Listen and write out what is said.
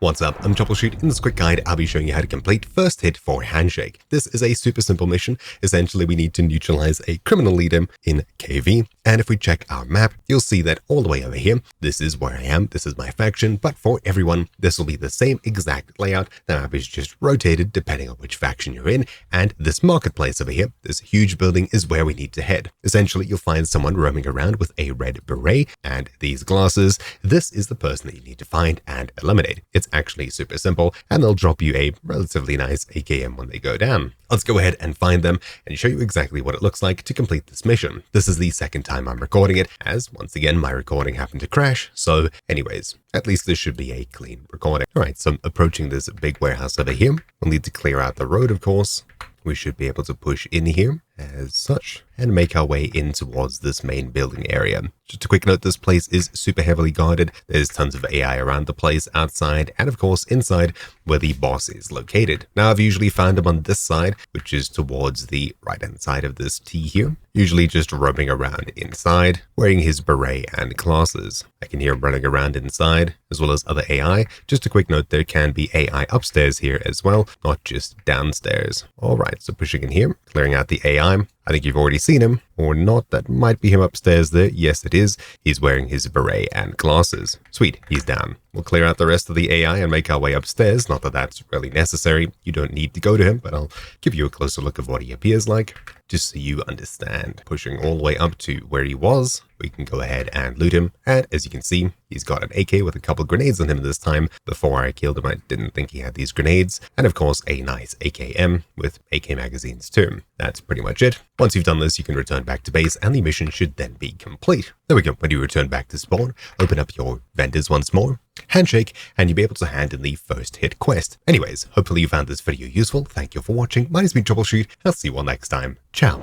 What's up? I'm Troubleshoot. In this quick guide, I'll be showing you how to complete First Hit for Handshake. This is a super simple mission. Essentially, we need to neutralize a criminal leader in KV. And if we check our map, you'll see that all the way over here, this is where I am. This is my faction. But for everyone, this will be the same exact layout. The map is just rotated depending on which faction you're in. And this marketplace over here, this huge building, is where we need to head. Essentially, you'll find someone roaming around with a red beret and these glasses. This is the person that you need to find and eliminate. It's actually super simple, and they'll drop you a relatively nice AKM when they go down. Let's go ahead and find them and show you exactly what it looks like to complete this mission. This is the second time I'm recording it, as once again my recording happened to crash, so anyways, at least this should be a clean recording. Alright, so I'm approaching this big warehouse over here. We'll need to clear out the road, of course. We should be able to push in here as such and make our way in towards this main building area. Just a quick note, this place is super heavily guarded. There's tons of AI around the place, outside, and of course inside where the boss is located. Now I've usually found him on this side, which is towards the right hand side of this T here, usually just roaming around inside, wearing his beret and glasses. I can hear him running around inside, as well as other AI. Just a quick note, there can be AI upstairs here as well, not just downstairs. Alright, so pushing in here, clearing out the AI. I think you've already seen him, or not. That might be him upstairs there. Yes, it is. He's wearing his beret and glasses. Sweet, he's down. We'll clear out the rest of the AI and make our way upstairs. Not that that's really necessary. You don't need to go to him, but I'll give you a closer look of what he appears like, just so you understand. Pushing all the way up to where he was, we can go ahead and loot him. And as you can see, he's got an AK with a couple grenades on him this time. Before I killed him, I didn't think he had these grenades. And of course, a nice AKM with AK magazines too. That's pretty much it. Once you've done this, you can return back to base and the mission should then be complete. There we go. When you return back to spawn, open up your vendors once more, Handshake, and you'll be able to hand in the first hit quest. Anyways, hopefully you found this video useful. Thank you for watching. My name's been Troubleshoot. I'll see you all next time. Ciao.